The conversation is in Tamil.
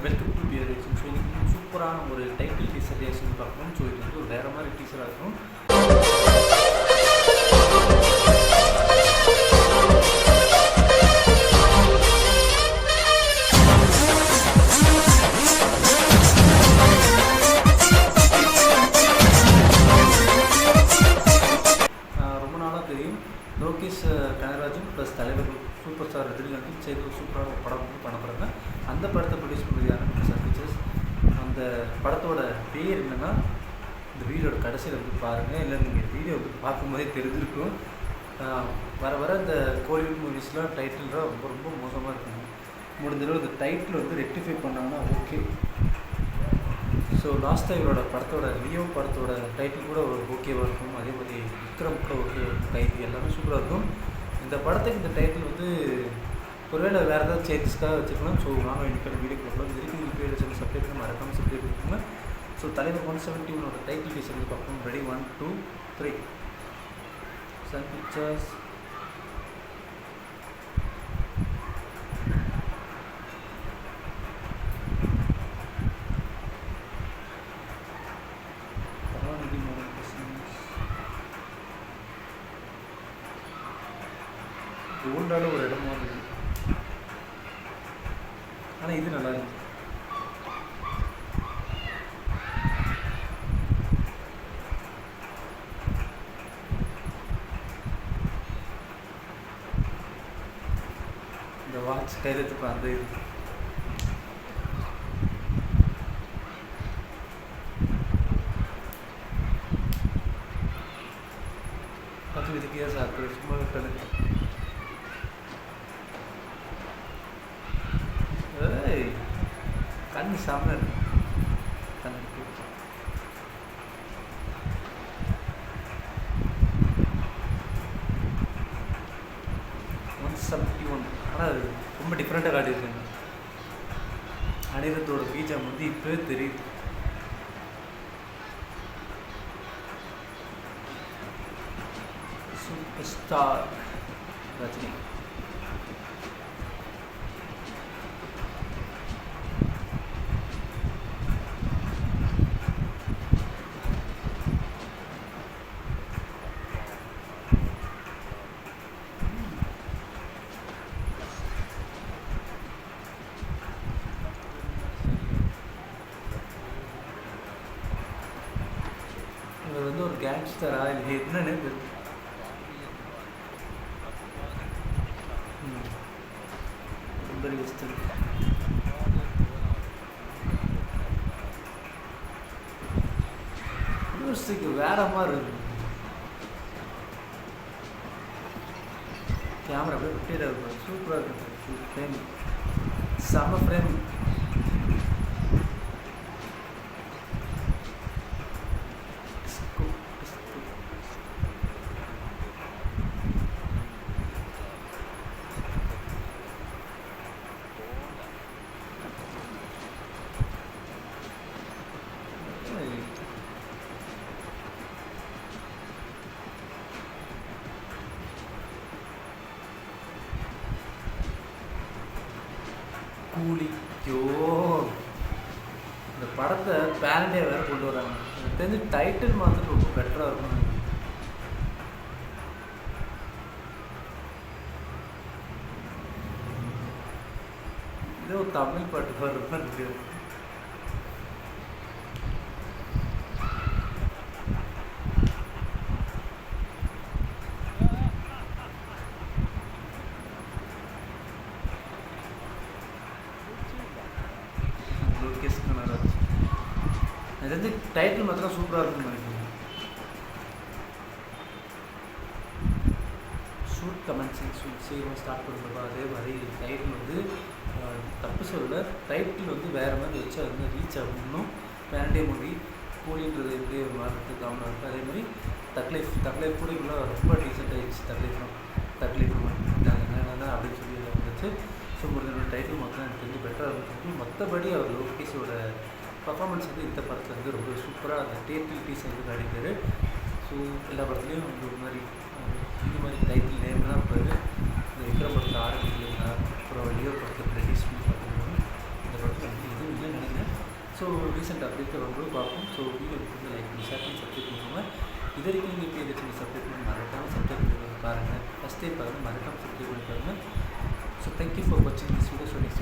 Welcome to bear racing. So இன்றைக்கி சூப்பரான ஒரு டைட்டில் டீசர் ரியாக்ஷன் பார்க்கணும். ஸோ இது வந்து ஒரு வேறு மாதிரி டீசராக இருக்கும். ரொம்ப நாளாக தெரியும், லோகேஷ் கனகராஜன் ப்ளஸ் தலைவர் சூப்பர் ஸ்டார் ரஜினிகாந்த் சேர்ந்து ஒரு சூப்பரான ஒரு படம் வந்து பண்ண போகிறாங்க. அந்த படத்தை ப்ரொடியூஸ் பண்ணுறது யாருன்னு பிரசாத் பிக்சர்ஸ். அந்த படத்தோட பேர் என்னென்னா, இந்த வீடியோட கடைசியில் வந்து பாருங்கள், இல்லை நீங்கள் வீடியோ வந்து பார்க்கும்போதே தெரிஞ்சிருக்கும். வர வர இந்த கோலிவுட் மூவிஸ்லாம் டைட்டில்லாம் ரொம்ப ரொம்ப மோசமாக இருக்குங்க. முடிஞ்சளவு இந்த டைட்டில் வந்து ரெக்டிஃபை பண்ணாங்கன்னா ஓகே. ஸோ லாஸ்ட்டாக இவரோட படத்தோட லியோ படத்தோட டைட்டில் கூட ஒரு ஓகேவாக இருக்கும். அதே மாதிரி விக்ரம் கூட ஓகே, டைட்டில் எல்லாமே சூப்பராக இருக்கும். இந்த படத்துக்கு இந்த டைட்டில் வந்து ஒருவேளை வேறு ஏதாவது சேஞ்சஸ்க்காக வச்சுக்கலாம். ஸோ வாங்க இன்னைக்கான வீடியோ கொடுக்கலாம். இது வரைக்கும் இது பேர் சேனல் சப்ஸ்கிரைப் பண்ணி மறக்காமல் சப்ஸ்கிரைப் பண்ணிக்கோங்க. ஸோ தலைவர் 171 டைட்டில் டீசர் வந்து பார்க்கணும். Ready 1 2 3 Sun pictures. கோல்டால ஒரு இடமா இருக்குது, ஆனால் இது நல்லா இருக்கு. இந்த வாட்ச் கையில் எடுத்துப்பேன். அந்த இது பார்த்து இதுக்கு ஏன் சார் சும்மா விட்டது. கண்ணு சாம கண்ணு 171. ஆனால் ரொம்ப டிஃப்ரெண்ட்டாக காட்டியிருக்காங்க. அனிருத்தோட பீஜம் வந்து இப்போவே தெரியுது. Super star Rajini. இவர் வந்து ஒரு கேங்ஸ்டரா இல்லை என்னன்னு தெரியும். ரொம்ப ரிஸ்க். மியூசிக் வேற மாதிரி இருக்கு. கேமரா அப்படியே விட்டே இருக்கும். சூப்பராக இருக்கு. ஃப்ரேம் செம ஃப்ரேம். கூலிக்கோ இந்த படத்தை பேரண்டே வேறு கொண்டு வராங்க. எனக்கு தெரிஞ்சு டைட்டில் மாத்திரம் ரொம்ப பெட்டராக இருக்கும். இதே ஒரு தமிழ் பாட்டு பாடுற இருக்கு. லோகேஷ் கனகராஜ். அது வந்து டைட்டில் மாத்திரம் சூப்பராக இருக்குன்னு நினைக்கிறேன். ஷூட் கமெண்ட்ஸிங் சீக்கிரம் ஸ்டார்ட் பண்ணுறப்பா. அதே மாதிரி டைட்டில் வந்து தப்பு சொல்ல, டைட்டில் வந்து வேறு மாதிரி வச்சு அது வந்து ரீச் ஆகணும். பேண்டே மூவி கூலின்றது எப்படி ஒரு மாதிரி கவனம் இருக்குது. அதே மாதிரி தக்லைஃப் கூட இவ்வளோ ரொம்ப டீசென்ட் ஆகிடுச்சு. தக்லைஃப் என்னென்னா அப்படின்னு சொல்லி எல்லாம் வந்துச்சு. ஸோ ஒரு டைட்டில் மொத்தம் எனக்கு தெரிஞ்சு பெட்டராக இருக்கும். மற்றபடி அவர் லோகேஷோட பர்ஃபார்மன்ஸ் வந்து இந்த படத்தில் வந்து ரொம்ப சூப்பராக அந்த டைட்டில் டீசர் வந்து காட்டியிருக்காரு. ஸோ எல்லா படத்துலேயும் வந்து ஒரு மாதிரி இது மாதிரி டைட்டில் நேம் தான் இருப்பார். இந்த விக்ரம் படத்தில் ஆரம்பிக்கலாம், அப்புறம் லியோ படத்தில் ரிலீஸ் பண்ணி பார்த்தீங்கன்னா இந்த படத்தில் வந்து எதுவும் ஸோ ரீசெண்ட் அப்டேட் வரும்போது பார்ப்போம். ஸோ வீடியோ வந்து லைக் பண்ணி ஷேர் பண்ணி சப்ஸ்கிரைப் பண்ணுவோங்க. இது வரைக்கும் நீங்கள் இப்போ எதாச்சும் சப்ஸ்கிரைப் பண்ணி மறக்காமல் சப்ஸ்கிரைப் பண்ணி பாருங்கள். ஃபஸ்ட் டைம் பாருங்கள், மறக்காமல் சப்ஸ்கிரைப் பண்ணி பாருங்கள். ஸோ தேங்க்யூ ஃபார் வாட்சிங் திஸ் வீடியோ. So next